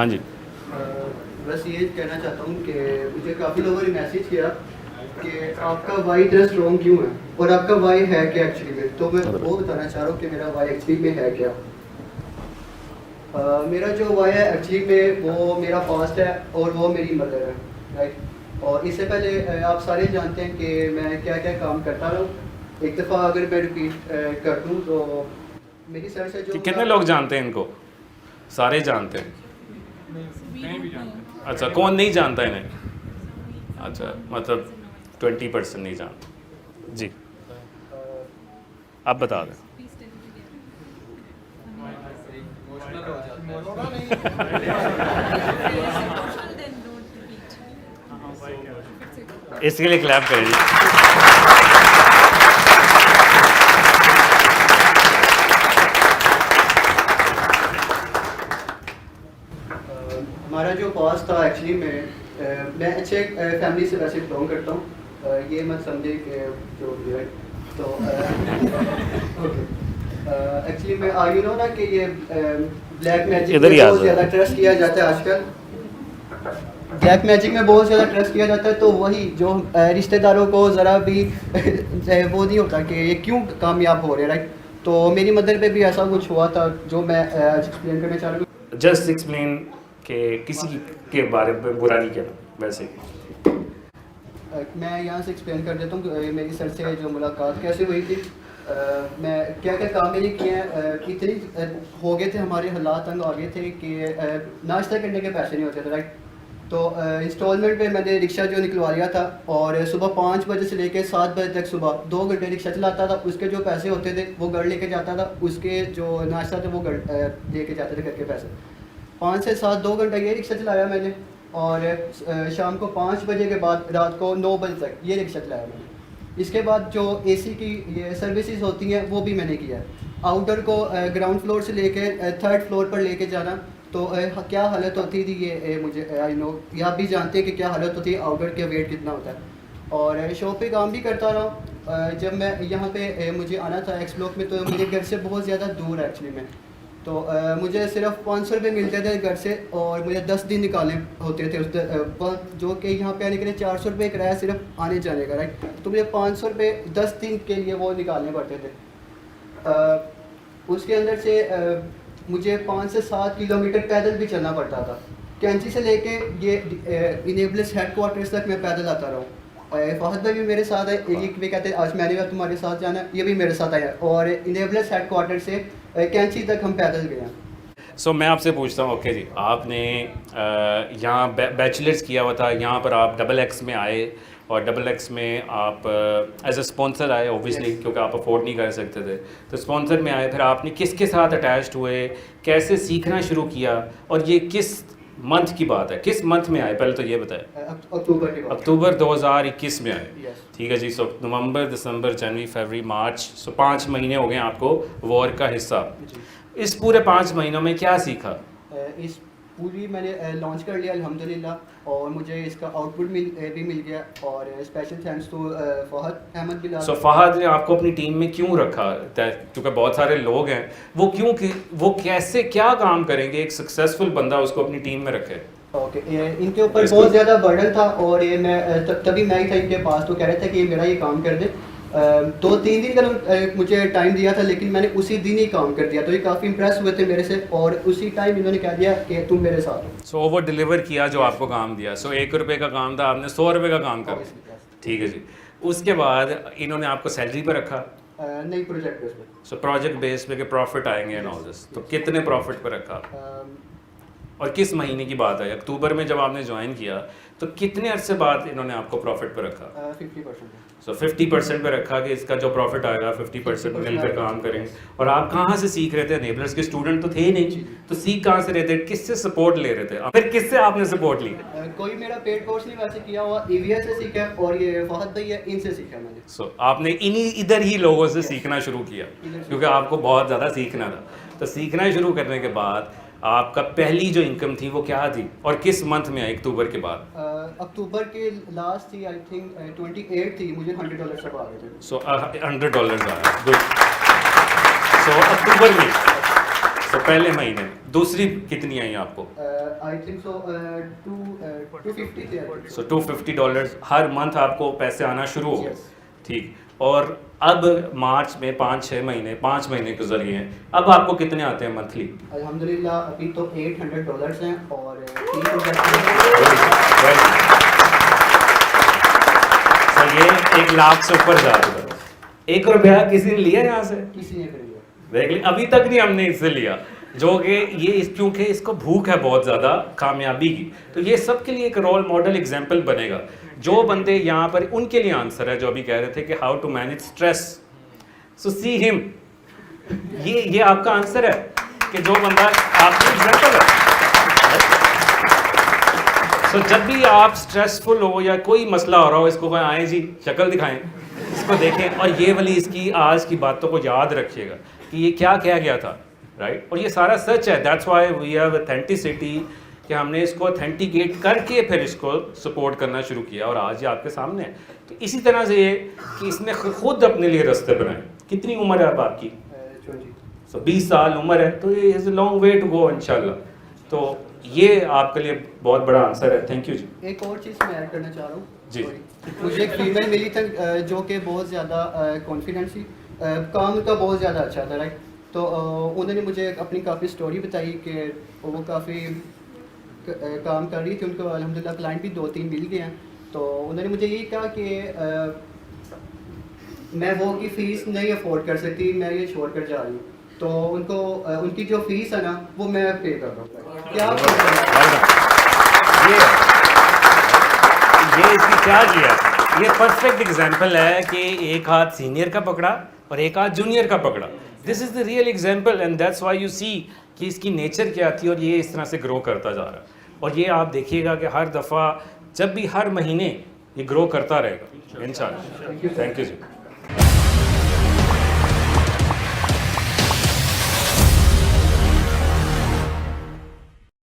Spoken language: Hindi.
हाँ जी। बस ये कहना चाहता हूँ कि मुझे काफ़ी लोगों ने मैसेज किया कि आपका वाई टेस्ट रॉन्ग क्यों है और आपका वाई है क्या एक्चुअली में, तो मैं वो बताना चाह रहा हूँ कि मेरा वाई एक्चुअली में है क्या। मेरा जो वाई है एक्चुअली में वो मेरा पास्ट है और वो मेरी मदर है, राइट। और इससे पहले आप सारे जानते हैं कि मैं क्या क्या काम करता रहा हूँ। एक दफ़ा अगर मैं रिपीट कर दूँ तो मेरी सर से जो कितने लोग जानते हैं इनको? सारे जानते हैं। अच्छा, कौन नहीं जानता इन्हें? अच्छा, मतलब 20% नहीं जानते जी। आप बता दें। इसके लिए क्लैप करें जी। हमारा जो पास था एक्चुअली में मैं अच्छे फैमिली से वैसे बिलोंग करता हूँ, ये मत समझे कि जो भी है तो एक्चुअली में यू नो ना कि ये ब्लैक मैजिक इधर में ही आ बहुत जाओ। ज़्यादा ट्रस्ट किया जाता है आजकल। ब्लैक मैजिक में बहुत ज़्यादा ट्रस्ट किया जाता है, तो वही जो रिश्तेदारों को ज़रा भी वो नहीं होता कि ये क्यों कामयाब हो रहे, राइट। तो मेरी मदर पे भी ऐसा कुछ हुआ था जो मैं आज एक्सप्लेन करना चाह रहा हूँ। जस्ट एक्सप्लेन कि किसी के बारे में बुरा नहीं कहना, वैसे मैं यहाँ से एक्सप्लेन कर देता हूँ कि मेरी सर से जो मुलाकात कैसे हुई थी। मैं क्या क्या काम मैंने किए हैं, इतनी हो गए थे, हमारे हालात तंग आ गए थे कि नाश्ता करने के पैसे नहीं होते थे, राइट। तो इंस्टॉलमेंट पे मैंने रिक्शा जो निकलवा लिया था और सुबह 5 बजे से लेकर 7 बजे तक सुबह 2 घंटे रिक्शा चलाता था। उसके जो पैसे होते थे वो घर लेके जाता था, उसके जो नाश्ता थे वो घर लेके जाते थे घर के पैसे। 5 से 7 2 घंटा ये रिक्शा चलाया मैंने, और शाम को 5 बजे के बाद रात को 9 बजे तक ये रिक्शा चलाया मैंने। इसके बाद जो एसी की ये सर्विसेज होती हैं वो भी मैंने किया है। आउटर को ग्राउंड फ्लोर से लेके 3rd फ्लोर पर लेके जाना, तो क्या हालत होती थी ये मुझे आई नो, ये आप भी जानते हैं कि क्या हालत होती है, आउटर के वेट कितना होता है। और शॉप पे काम भी करता रहा। जब मैं यहाँ पे मुझे आना था एक्स ब्लॉक में, तो मेरे घर से बहुत ज़्यादा दूर है एक्चुअली में। तो मुझे सिर्फ 500 रुपये मिलते थे घर से, और मुझे 10 दिन निकालने होते थे जो कि यहाँ पे आने के लिए 400 रुपये किराया सिर्फ आने जाने का, राइट। तो मुझे 500 रुपये 10 दिन के लिए वो निकालने पड़ते थे। उसके अंदर से मुझे 5 से 7 किलोमीटर पैदल भी चलना पड़ता था। कैंची से लेके ये इनेबल्स हेडक्वार्टर्स तक मैं पैदल आता रहा हूँ। फहद भाई भी मेरे साथ है, एक भी कहते हैं आज मैंने भी तुम्हारे साथ जाना है, ये भी मेरे साथ आया। और इनेबल्स हेडक्वार्टर से कैंची तक हम पैदल गए हैं। सो मैं आपसे पूछता हूँ, ओके जी, आपने यहाँ बैचलर्स किया हुआ था, यहाँ पर आप XXX में आए और XXX में आप एज अ स्पॉन्सर आए ओबियसली, क्योंकि आप अफोर्ड नहीं कर सकते थे, तो स्पॉन्सर में आए। फिर आपने किसके साथ अटैच्ड हुए, कैसे सीखना शुरू किया, और ये किस मंथ की बात है, किस मंथ में आए, पहले तो ये बताएं। अक्टूबर 2021 में आए, ठीक है जी। सो नवंबर, दिसंबर, जनवरी, फरवरी, मार्च, सो 5 महीने हो गए आपको वॉर का हिस्सा। इस पूरे 5 महीनों में क्या सीखा? इस पूरी मैंने लॉन्च कर लिया अल्हम्दुलिल्लाह, और मुझे इसका आउटपुट भी मिल गया। और special thanks to Fahad Ahmad Bilal. So Fahad ने आपको अपनी टीम में क्यों रखा? क्योंकि बहुत सारे लोग हैं, वो कैसे क्या काम करेंगे, एक सक्सेसफुल बंदा उसको अपनी टीम में रखे? ओके, इनके ऊपर बहुत ज़्यादा बर्डन था, और ये मैं तभी मैं ही था इनके पास, तो कह रहे थे कि ये मेरा ये काम कर दे। 2-3 दिन का मुझे टाइम दिया था, लेकिन मैंने उसी दिन ही काम कर दिया, तो ये काफ़ी इंप्रेस हुए थे मेरे से, और उसी टाइम इन्होंने कह दिया कि तुम मेरे साथ हो। सो ओवर डिलीवर किया जो आपको काम दिया। सो 1 रुपये का काम था, आपने 100 रुपये का काम कर दिया, ठीक है जी। उसके बाद इन्होंने आपको सैलरी पर रखा? नहीं, प्रोजेक्ट बेस पे। सो प्रोजेक्ट बेस पे के प्रॉफिट आएंगे एंड ऑल दिस, तो कितने प्रॉफिट पर रखा? और किस महीने की बात है? अक्टूबर में जब आपने ज्वाइन किया, तो कितने अरसे बाद इन्होंने आपको प्रॉफिट पर रखा? 50%। सो 50% पे रखा कि इसका जो प्रॉफिट आएगा 50% मिलकर काम करेंगे। और आप कहाँ से सीख रहे थे? एनेबलर्स के स्टूडेंट तो थे ही नहीं, तो सीख कहाँ से रहे थे? किससे सपोर्ट ले रहे थे? फिर किससे आपने सपोर्ट ली? कोई मेरा पेड कोर्स नहीं वैसे किया हुआ, EVS से सीखा, और ये फहद भाई है, इनसे सीखा मैंने। सो आपने इधर ही लोगों से सीखना शुरू किया, क्योंकि आपको बहुत ज़्यादा सीखना था। तो सीखना शुरू करने के बाद आपका पहली जो इनकम थी वो क्या थी, और किस मंथ में आई? अक्टूबर के बाद? अक्टूबर के लास्ट थी, आई थिंक 28 थी, मुझे $100 सब आ गए थे। सो $100 आया, गुड। सो अक्टूबर में तो पहले महीने में। दूसरी कितनी आई आपको? आई थिंक सो 250 थे। सो $250 हर मंथ आपको पैसे आना शुरू हो गए। Yes. ठीक, और अब मार्च में 5-6 महीने, 5 महीने गुजर गए हैं, अब आपको कितने आते हैं मंथली? अल्हम्दुलिल्लाह अभी तो $800 हैं और 3 सर ये 1 लाख से ऊपर जा रहा है। 1 रुपया किसी ने लिया यहाँ से? किसी ने कर लिया। देख ली, अभी तक नहीं हमने इससे लिया, जो कि ये क्योंकि इसको भूख है बहुत ज़्यादा कामयाबी की। तो ये सब के लिए एक रोल मॉडल एग्जाम्पल बनेगा। जो बंदे यहाँ पर, उनके लिए आंसर है जो अभी कह रहे थे कि how to manage stress, so see him. ये आपका आंसर है कि जो बंदा आपकी एग्जाम्पल है। सो जब भी आप स्ट्रेसफुल हो या कोई मसला हो रहा हो, इसको आए जी शक्ल दिखाएं, इसको देखें और ये वाली इसकी आज की बातों को याद रखिएगा कि ये क्या कहा गया था, राइट। और ये सारा सच है, that's why we have authenticity, कि हमने इसको ऑथेंटिकेट करके फिर इसको सपोर्ट करना शुरू किया और आज ये आपके सामने है। तो इसी तरह से ये कि इसने खुद अपने लिए रास्ते बनाए। कितनी उम्र है अब आपकी? 20 साल उम्र है, तो ये is a long way to go इंशाल्लाह। तो ये आपके लिए बहुत बड़ा आंसर है। Thank you ji. एक और चीज़ मैं ऐड करना चाह रहा हूँ जी। मुझे एक फीमेल मिली थी जो कि बहुत ज़्यादा कॉन्फिडेंट थी, काम का बहुत ज़्यादा अच्छा था, राइट। तो उन्होंने मुझे अपनी काफ़ी स्टोरी बताई कि वो काफ़ी काम कर रही थी, उनको अल्हम्दुलिल्लाह क्लाइंट भी 2-3 मिल गए हैं। तो उन्होंने मुझे यही कहा कि मैं वो की फ़ीस नहीं अफोर्ड कर सकती, मैं ये छोड़ कर जा रही हूँ। तो उनको उनकी जो फीस है ना वो मैं पे कर रहा हूँ। क्या ये इसकी क्या किया? ये परफेक्ट एग्जाम्पल है कि एक हाथ सीनियर का पकड़ा और एक हाथ जूनियर का पकड़ा। This is the real example and that's why you see कि इसकी नेचर क्या थी और ये इस तरह से ग्रो करता जा रहा है। और ये आप देखिएगा कि हर दफ़ा जब भी हर महीने ये ग्रो करता रहेगा इंशाल्लाह। Thank you ji.